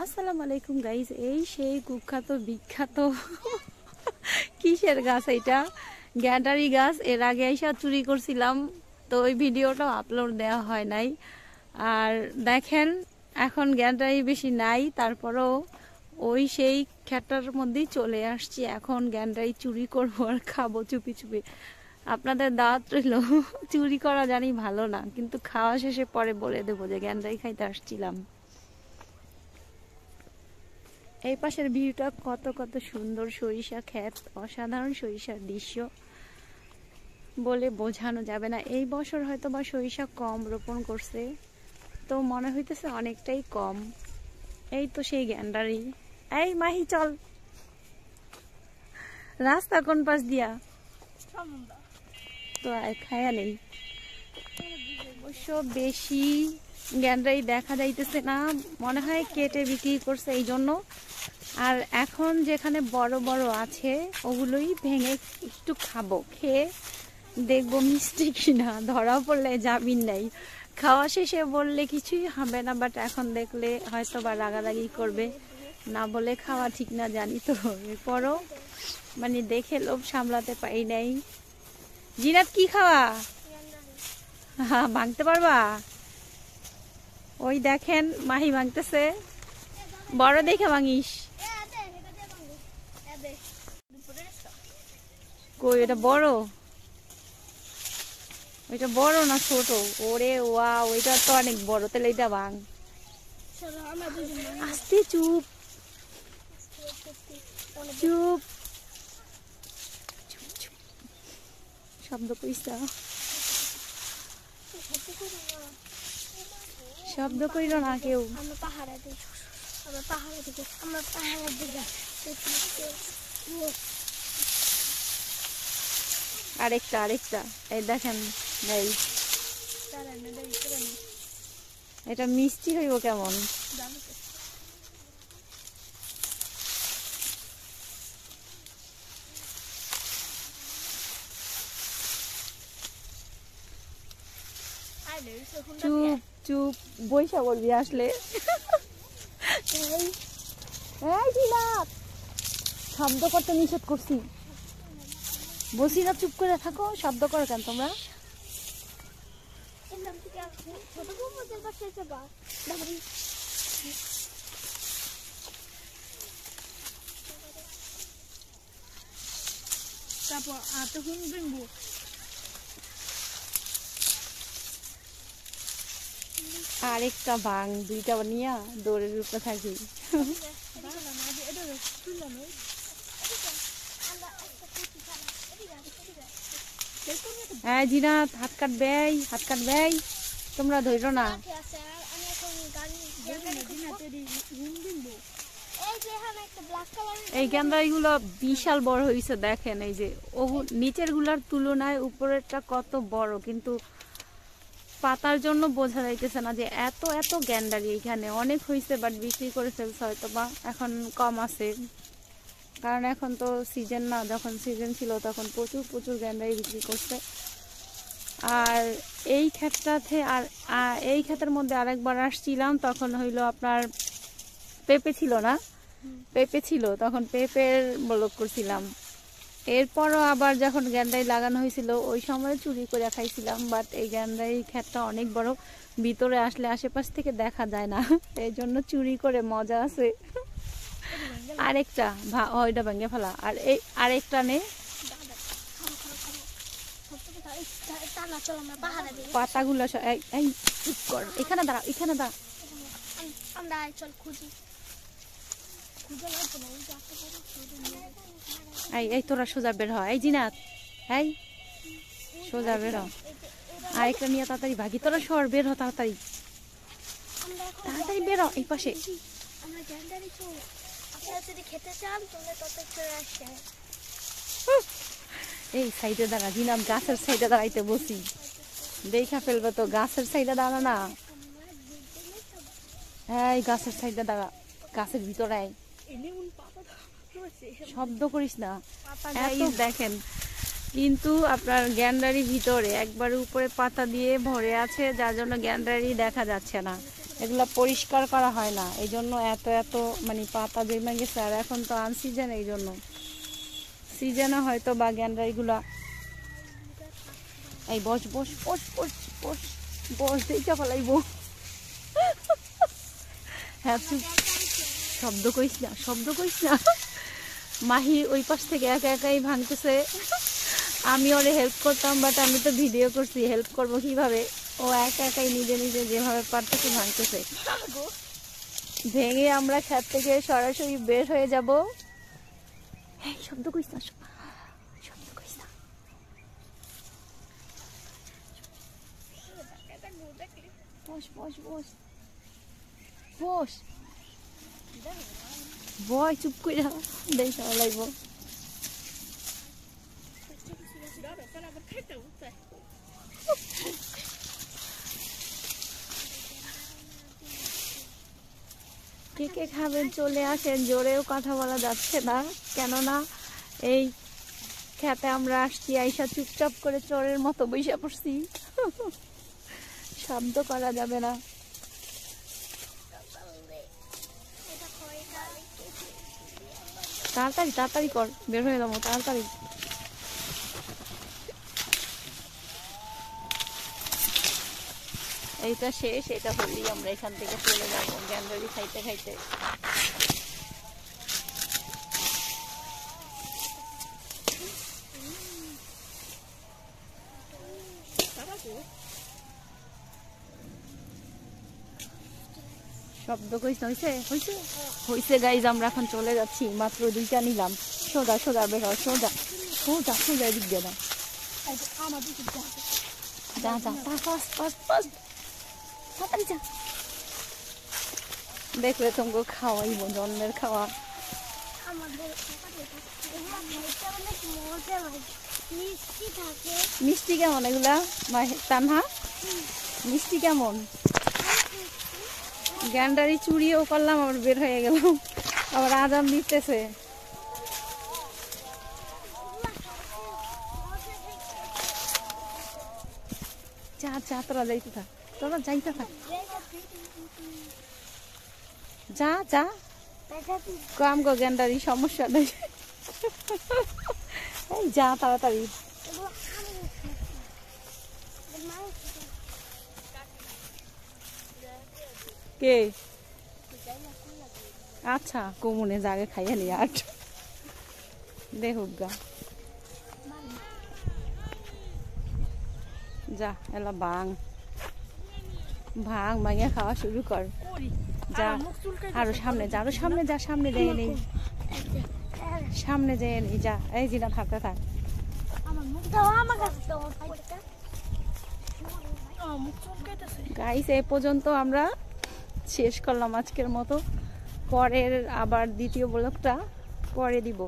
আসসালামু আলাইকুম গাইস। এই সেই কুখ্যাত বিখ্যাত কিসের গাছ এটা? গ্যান্ডারি গাছ। এর আগে এসে চুরি করছিলাম, তো ওই ভিডিওটাও আপলোড দেওয়া হয় নাই। আর দেখেন এখন গ্যান্ডারি বেশি নাই, তারপরেও ওই সেই খেটার মধ্যেই চলে আসছি। এখন গ্যান্ডারি চুরি করবো আর খাবো চুপি চুপি। আপনাদের দাওয়াত রইল। চুরি করা জানি ভালো না, কিন্তু খাওয়া শেষে পরে বলে দেবো যে গ্যান্ডারি খাইতে আসছিলাম। এই পাশের ভিউটা কত কত সুন্দর, সরিষা ক্ষেত, অসাধারণ সরিষার দৃশ্য বলে বোঝানো যাবে না। এই বছর হয়তো বা সরিষা কম রোপণ করছে, তো মনে হইতেছে অনেকটাই কম। এই তো সেই গ্যান্ডারি। এই মাহি চল, রাস্তা কোন পাশ দিয়া? তো খায়া নেই। অবশ্য বেশি গ্যান্ডারি দেখা যাইতেছে না, মনে হয় কেটে বিক্রি করছে এই জন্য। আর এখন যেখানে বড় বড় আছে ওগুলোই ভেঙে একটু খাবো, খেয়ে দেখবো মিষ্টি কিনা। ধরা পড়লে জামিন নাই। খাওয়া শেষে বললে কিছুই হবে না, বাট এখন দেখলে হয়তো বা রাগারাগি করবে। না বলে খাওয়া ঠিক না জানি তো, এরপরও মানে দেখে লোভ সামলাতে পারি নাই। জিনাত কি খাওয়া? হ্যাঁ, ভাঙতে পারবা? ওই দেখেন মাহি ভাঙতেছে। বড় দেখে ভাঙিস। কই এটা বড়? ওইটা বড় না ছোট? ওরে ওয়া, ওইটা তো অনেক বড়। তাহলে এটা ভাঙ। আস্তে, চুপ চুপ চুপ। শব্দ করিস না, শব্দ করিল না কেউ। আরেকটা আরেকটা এই দেখেন ভাই, এটা মিষ্টি হইব কেমন? চুপ চুপ, বৈশা বলবি আসলে। শব্দ করতে নিষেধ করছি, বসি না, চুপ করে থাকো। শব্দ করো কেন তোমরা? আরেকটা ভাঙ, দুইটা নিয়ে দৌড়ের উপরে থাকি। হ্যাঁ জিনাত, হাত কাটবে, হাত কাটবে। তোমরা ধৈর্য না। এই গ্যান্ডারি গুলো বিশাল বড় হয়েছে, দেখেন। এই যে নিচের গুলার তুলনায় উপরেরটা কত বড়, কিন্তু পাতার জন্য বোঝা যাইতেছে না যে এত এত গ্যান্ডারি এখানে। অনেক হয়েছে, বাট বিক্রি করে ফেলছে হয়তো বা, এখন কম আছে। কারণ এখন তো সিজন না, যখন সিজন ছিল তখন প্রচুর প্রচুর গ্যান্ডারি বিক্রি করছে। আর এই ক্ষেতটাতে আর এই ক্ষেতের মধ্যে আরেকবার আসছিলাম, তখন হইলো আপনার পেঁপে ছিল না, পেঁপে ছিল, তখন পেঁপের ব্লক করছিলাম। এরপরও আবার যখন গ্যান্ডারি লাগানো হয়েছিল ওই সময় চুরি করে খাইছিলাম। বাট এই গ্যান্ডারি ক্ষেতটা অনেক বড়, ভিতরে আসলে আশেপাশ থেকে দেখা যায় না, এই জন্য চুরি করে মজা আছে। আরেকটা ওইটা ভেঙে ফেলা। আর এই আরেকটা নে, পাতাগুলো এখানে দাঁড়া, এখানে দাঁড়া। এই তোরা সোজা বের হ। এই জিনাত, এই সোজা বের হ। আরেকটা নিয়ে তাড়াতাড়ি ভাগি। তোরা সর, বের হ তাড়াতাড়ি, তাড়াতাড়ি বের হ। এই পাশে এই সাইডে দাঁড়া জিনাত, গাছের সাইডে দাঁড়াইতে বসি, দেখা ফেলবে তো। গাছের সাইডে দাঁড়া না, হ্যাঁ গাছের সাইডে দাঁড়া, গাছের ভিতরে আয়। শব্দ করিস না। দেখেন কিন্তু আপনার গ্যান্ডারি ভিতরে একবার উপরে পাতা দিয়ে ভরে আছে, যার জন্য গ্যান্ডারি দেখা যাচ্ছে না। এগুলা পরিষ্কার করা হয় না, এই জন্য এত এত মানে পাতা জমে গেছে। আর এখন তো আনসিজন, এই জন্য সিজনে হয়তো বা গ্যান্ডারিগুলা। এই বস বস বস বস বস বস দেখে ফেলাইবো। হ্যাঁ শব্দ কইস না, শব্দ কইস না। মাহি ওই পাশ থেকে একা একাই ভাঙতেছে, আমি ওরে হেল্প করতাম, বাট আমি তো ভিডিও করছি, হেল্প করবো কিভাবে? ও একা একাই নিজে নিজে যেভাবে পারতেছে ভাঙতেছে। ভেঙে আমরা ক্ষেত থেকে সরাসরি বের হয়ে যাব। শব্দ কইস না, শব্দ কইস না। বস বস বস বস বয়, চুপ করে দেখা লাগব। কে কে খাবেন চলে আসেন, জোরেও কথা বলা যাচ্ছে না, কেননা এই খেতে আমরা আসছি, আইসা চুপচাপ করে চোরের মতো বইসা পড়ছি, শব্দ করা যাবে না। তাড়াতাড়ি তাড়াতাড়ি কর, বের হয়ে যাবো তাড়াতাড়ি। এইটা শেষ, এটা হলেই আমরা এখান থেকে চলে যাবো গ্যান্ডারি খাইতে খাইতে। শব্দ কইস না, হইছে হইছে হইছে গাইজ, আমরা এখন চলে যাচ্ছি, মাত্র 2টা নিলাম। সোজা সোজা বের হ, সোজা সোজা সোজা এদিক দিয়ে না, যা যা ফাস্ট ফাস্ট ফাস্ট তাড়াতাড়ি যা। দেখলে তোমাকে খাওয়াইবো, জন্মের খাওয়া। মিষ্টি কেমন এগুলা তানহা? মিষ্টি কেমন? গ্যান্ডারি চুরিও করলাম, আবার বের হয়ে গেলাম, আবার আজান দিতেছে। যা যা, তোরা যাইতে থাক, তোরা যাইতে থাক, যা যা। কাম গো গ্যান্ডারি, সমস্যা নেই, এই যা তাড়াতাড়ি। কে? আচ্ছা কমুনে জাগে খাইয়া নি আট দেখুক গা, যা এলা ভাঙ ভাঙ ভাঙিয়া খাওয়া শুরু কর। যা আরো সামনে যা, আরো সামনে যা, সামনে যেয়ে নেই, সামনে যেয়ে নেই, যা। এই জিনা থাকতে থাক। গাইস এই পর্যন্ত আমরা শেষ করলাম আজকের মতো, পরের আবার দ্বিতীয় ব্লগটা পরে দিব।